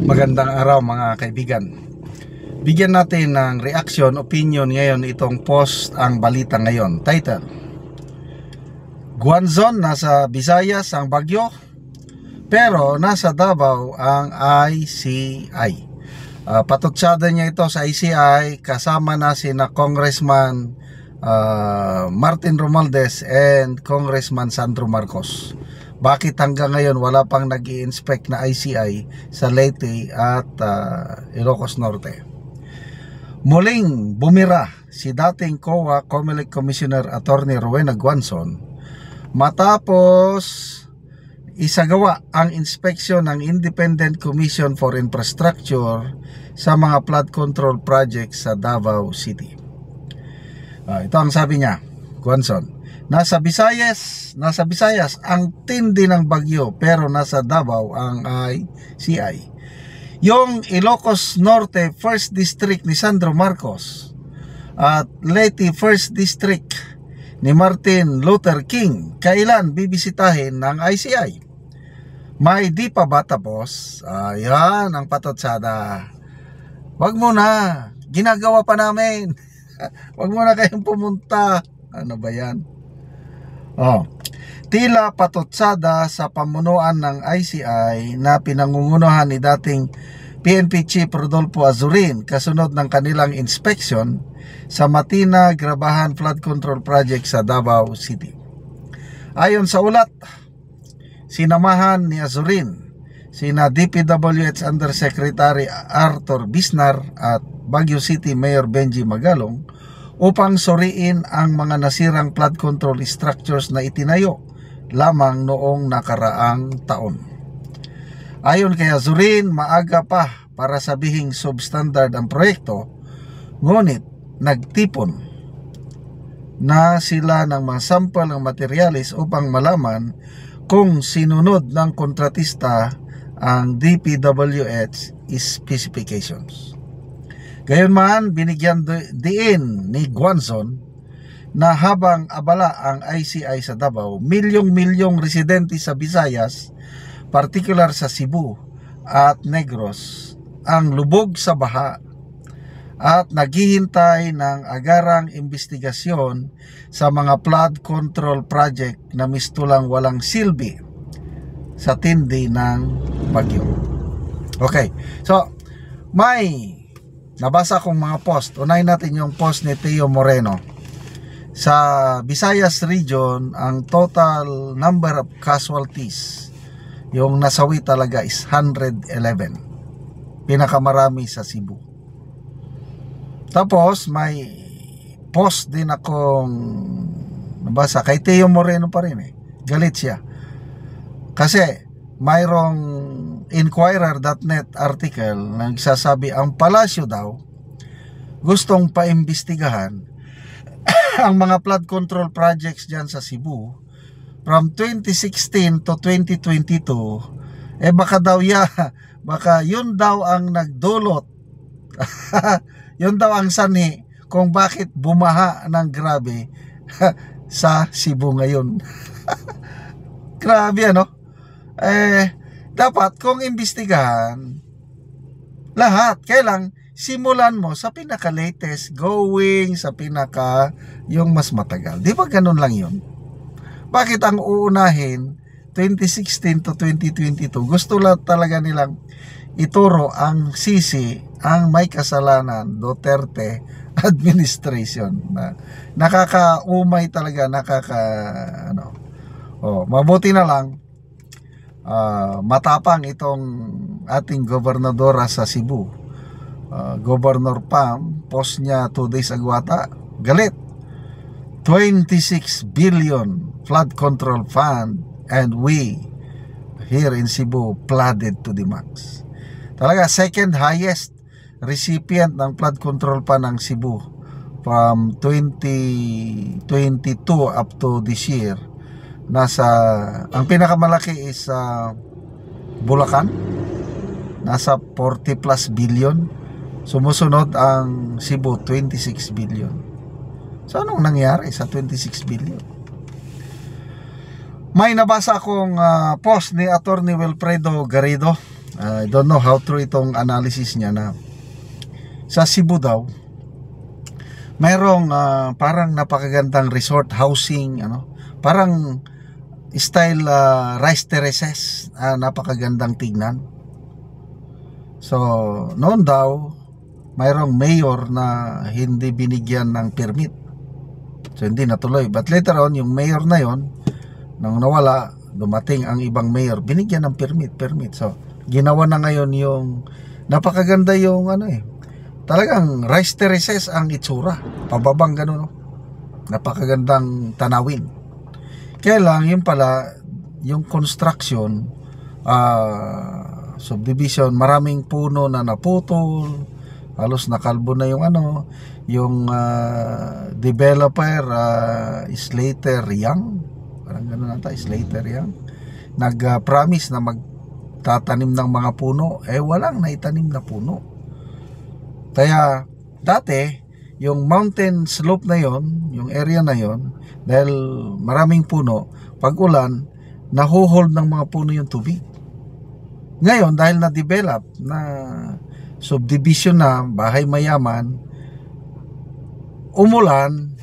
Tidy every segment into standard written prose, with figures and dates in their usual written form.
Magandang araw mga kaibigan. Bigyan natin ng reaction, opinion ngayon itong post ang balita ngayon. Title: Guanzon nasa Visayas ang bagyo, pero nasa Davao ang ICI. Patutsada niya ito sa ICI kasama na sina Congressman Martin Romualdez and Congressman Sandro Marcos. Bakit hanggang ngayon wala pang nag-i-inspect na ICI sa Leyte at Ilocos Norte? Muling bumira si dating COA COMELEC Commissioner Attorney Rowena Guanzon matapos isagawa ang inspeksyon ng Independent Commission for Infrastructure sa mga flood control projects sa Davao City. Ito ang sabi niya, Guanzon: Nasa Visayas ang tindi ng bagyo, pero nasa Davao ang ICI. Yung Ilocos Norte 1st District ni Sandro Marcos at Leyte 1st District ni Martin Luther King, kailan bibisitahin ng ICI? May di pa ba tapos? Yan ang patutsada. Wag mo na, ginagawa pa namin. Wag mo na kayong pumunta. Ano ba yan? Tila patutsada sa pamunuan ng ICI na pinangungunahan ni dating PNP Chief Rodolfo Azurin kasunod ng kanilang inspeksyon sa Matina Grabahan Flood Control Project sa Davao City. Ayon sa ulat, sinamahan ni Azurin sina DPWH Undersecretary Arthur Bisnar at Baguio City Mayor Benji Magalong upang suriin ang mga nasirang flood control structures na itinayo lamang noong nakaraang taon. Ayon kay Azurin, maaga pa para sabihing substandard ang proyekto, ngunit nagtipon na sila ng mga sample ng materyales upang malaman kung sinunod ng kontratista ang DPWH specifications. Gayunman, binigyan diin ni Guanzon na habang abala ang ICI sa Davao, milyong-milyong residente sa Visayas, partikular sa Cebu at Negros, ang lubog sa baha at naghihintay ng agarang investigasyon sa mga flood control project na mistulang walang silbi sa tindi ng bagyo. Okay, so may nabasa kong mga post. Unahin natin yung post ni Teo Moreno. Sa Visayas region, ang total number of casualties, yung nasawi talaga, is 111. Pinakamarami sa Cebu. Tapos may post din akong nabasa kay Teo Moreno pa rin eh. Galit siya. Kasi mayroong Inquirer.net article na nagsasabi ang palasyo daw gustong paimbestigahan ang mga flood control projects dyan sa Cebu from 2016 to 2022. Baka daw baka yun daw ang nagdulot yun daw ang sanhi kung bakit bumaha ng grabe sa Cebu ngayon. Grabe ano? Dapat kung imbestigahan lahat, kailang simulan mo sa pinaka-latest, going sa pinaka yung mas matagal. Di ba ganun lang yun? Bakit ang uunahin 2016 to 2022? Gusto lang talaga nilang ituro ang sisi, ang may kasalanan, Duterte administration. Nakakaumay talaga, mabuti na lang matapang itong ating gobernadora sa Cebu, Governor Pam. Post niya 2 days ago ata, galit, 26 billion flood control fund and we here in Cebu flooded to the max. Talaga second highest recipient ng flood control fund ng Cebu from 2022 up to this year. Ang pinakamalaki is Bulacan, nasa 40 plus billion. Sumusunod ang Cebu, 26 billion. So anong nangyari sa 26 billion? May nabasa akong post ni Attorney Wilfredo Garrido I don't know how true itong analysis niya na sa Cebu daw mayroong parang napakagandang resort housing, parang style rice terraces, napakagandang tignan. So noon daw mayroong mayor na hindi binigyan ng permit, so hindi natuloy. But later on, yung mayor na yon, nang nawala, dumating ang ibang mayor, binigyan ng permit. So ginawa na ngayon yung napakaganda yung talagang rice terraces ang itsura, pababang ganun, napakagandang tanawin. Kaya lang yung pala yung construction, subdivision, maraming puno na naputol, halos nakalbo na yung yung developer, Slater Young, parang ganun nata, Slater Young, nag-promise na magtatanim ng mga puno, walang naitanim na puno. Kaya dati yung mountain slope na yon, yung area na yon, dahil maraming puno, pag ulan nahuhold ng mga puno yung tubig. Ngayon dahil na-develop na subdivision na, bahay mayaman, umulan,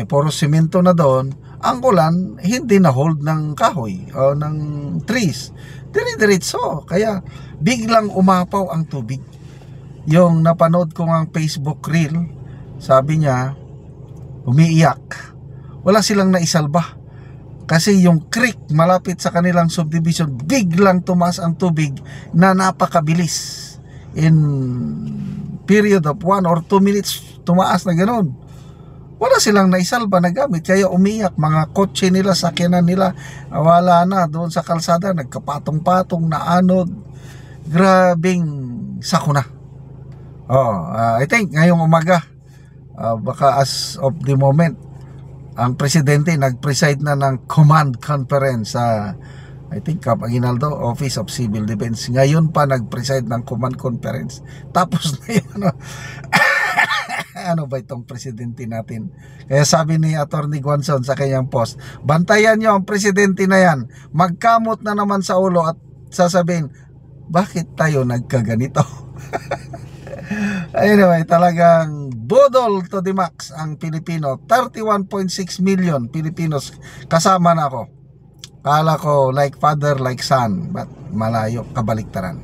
puro semento na doon, ang ulan hindi na hold ng kahoy o ng trees, dire-diretso, kaya biglang umapaw ang tubig. Yung napanood ko ng Facebook reel, sabi niya umiiyak, wala silang naisalba kasi yung creek malapit sa kanilang subdivision, biglang tumaas ang tubig na napakabilis. In period of 1 or 2 minutes tumaas na ganoon. Wala silang naisalba na gamit, kaya umiyak. Mga kotse nila, sakyanan nila, wala na doon sa kalsada, nagkapatong-patong na anod. Grabing sakuna. I think ngayong umaga, baka as of the moment, ang presidente nag-preside na ng command conference sa I think Camp Aguinaldo, Office of Civil Defense. Ngayon pa nag-preside ng command conference. Tapos na yun, ano ba itong presidente natin? Kaya sabi ni Attorney Guanzon sa kanyang post, bantayan nyo ang presidente na yan, magkamot na naman sa ulo at sasabihin, bakit tayo nagkaganito? Anyway, talagang bodol to the max ang Pilipino. 31.6 million Pilipinos, kasama na ako. Kala ko like father, like son, but malayo, kabaliktaran.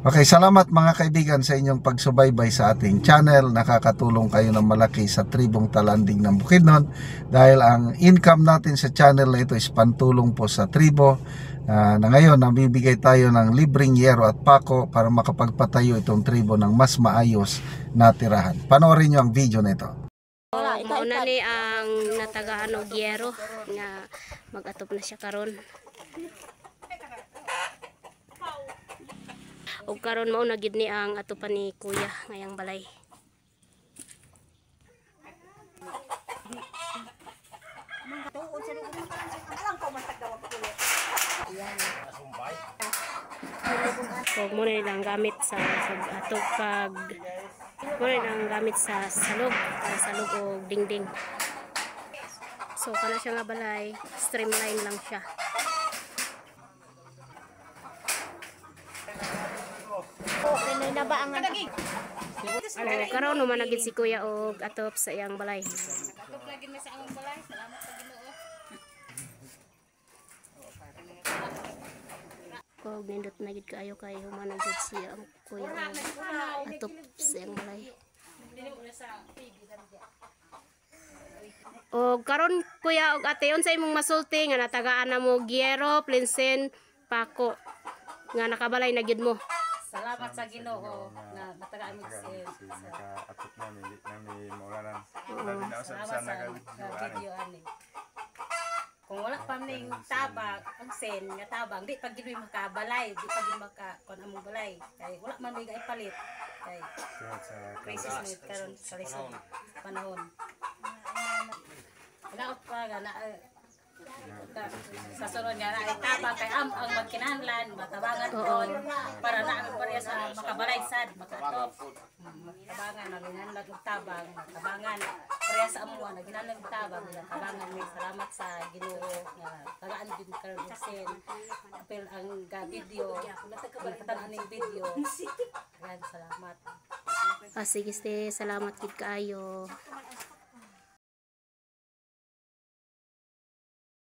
Okay, salamat mga kaibigan sa inyong pagsubaybay sa ating channel. Nakakatulong kayo ng malaki sa tribong Talanding ng Bukidnon dahil ang income natin sa channel na ito is pantulong po sa tribo. Na ngayon, namibigay tayo ng libreng yero at pako para makapagpatayo itong tribo ng mas maayos na tirahan. Panoorin nyo ang video na ito. Mauna ni ang natagaan og yero nga mag-atop na siya karon. Og karon mao na gid ni ang atupan ni kuya ngayang balay. Kung mo na lang gamit sa atop kag mo na lang gamit sa salog para salog o dingding. So kana siya nga balay, streamline lang siya. Karon naman nagid si kuya og atop sa iyang balay. Atop lagi na sa among balay. Salamat sa Ginoo. Kog nindot na gid kaayo kay human na gid siya ang kuya og atop sa iyang balay. Og karon kuya og ate unsa imong masulti nga natagaan na mo gyero, plinsen, pako nga nakabalay na gid mo. Salamat sa Ginoo nga natagaan mo sa atop nami maulanan. Salamat sa video ani. Kung wala pa ning tabang, ang sen nga tabang, di pa gid makabalay, di pa gid maka kon among balay. Kay wala man may ipalit. Kay crisis ni karon sa lisod panahon. Wala pa na Sa sunod nga ay tabang kay ang magkinahanglan matabangan kon para na pareha sa makabalay sad makatop. Tabangan naginahanglan og tabang, tabangan pareha sa amo naginahanglan og tabang, tabangan may salamat sa Ginoo nga tagaan gyud karon sin apel ang video nakatan ning video. Yan salamat. Sige, salamat gid kaayo.